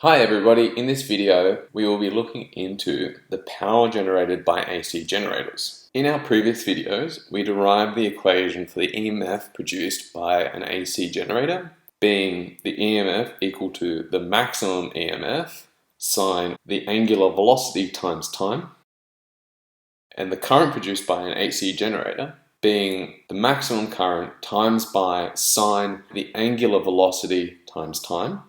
Hi everybody, in this video we will be looking into the power generated by AC generators. In our previous videos we derived the equation for the EMF produced by an AC generator, being the EMF equal to the maximum EMF sine the angular velocity times time, and the current produced by an AC generator being the maximum current times by sine the angular velocity times time,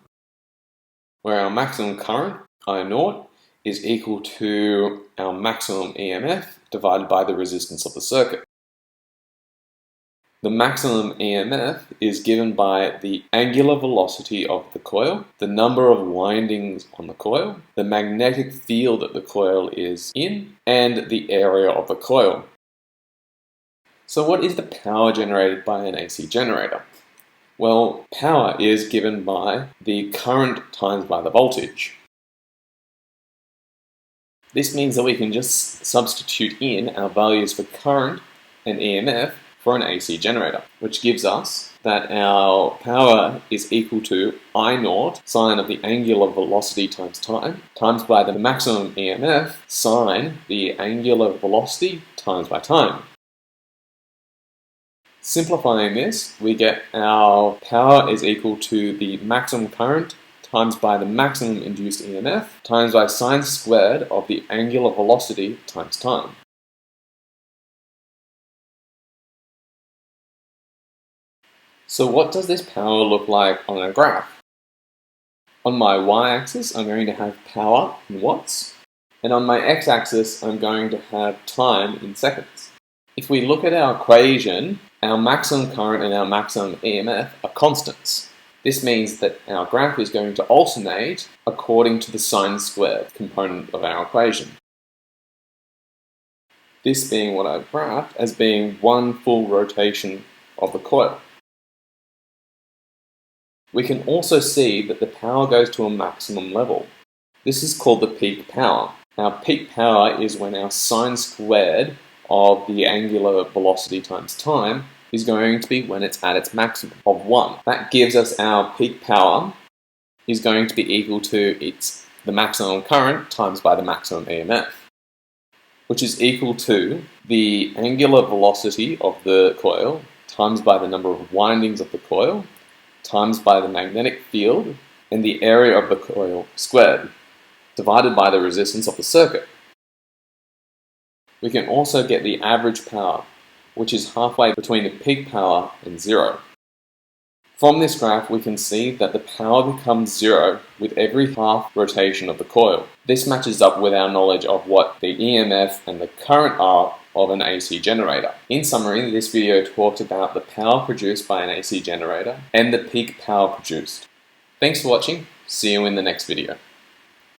where our maximum current, I0, is equal to our maximum EMF divided by the resistance of the circuit. The maximum EMF is given by the angular velocity of the coil, the number of windings on the coil, the magnetic field that the coil is in, and the area of the coil. So what is the power generated by an AC generator? Well, power is given by the current times by the voltage. This means that we can just substitute in our values for current and EMF for an AC generator, which gives us that our power is equal to I0 sine of the angular velocity times time, times by the maximum EMF sine the angular velocity times by time. Simplifying this, we get our power is equal to the maximum current times by the maximum induced EMF times by sine squared of the angular velocity times time. So what does this power look like on a graph? On my y-axis, I'm going to have power in watts, and on my x-axis, I'm going to have time in seconds. If we look at our equation, our maximum current and our maximum EMF are constants. This means that our graph is going to alternate according to the sine squared component of our equation. This being what I've graphed as being one full rotation of the coil. We can also see that the power goes to a maximum level. This is called the peak power. Our peak power is when our sine squared of the angular velocity times time is going to be when it's at its maximum of 1. That gives us our peak power is going to be equal to the maximum current times by the maximum EMF, which is equal to the angular velocity of the coil times by the number of windings of the coil times by the magnetic field and the area of the coil squared, divided by the resistance of the circuit. We can also get the average power, which is halfway between the peak power and 0. From this graph, we can see that the power becomes 0 with every half rotation of the coil. This matches up with our knowledge of what the EMF and the current are of an AC generator. In summary, this video talked about the power produced by an AC generator and the peak power produced. Thanks for watching. See you in the next video.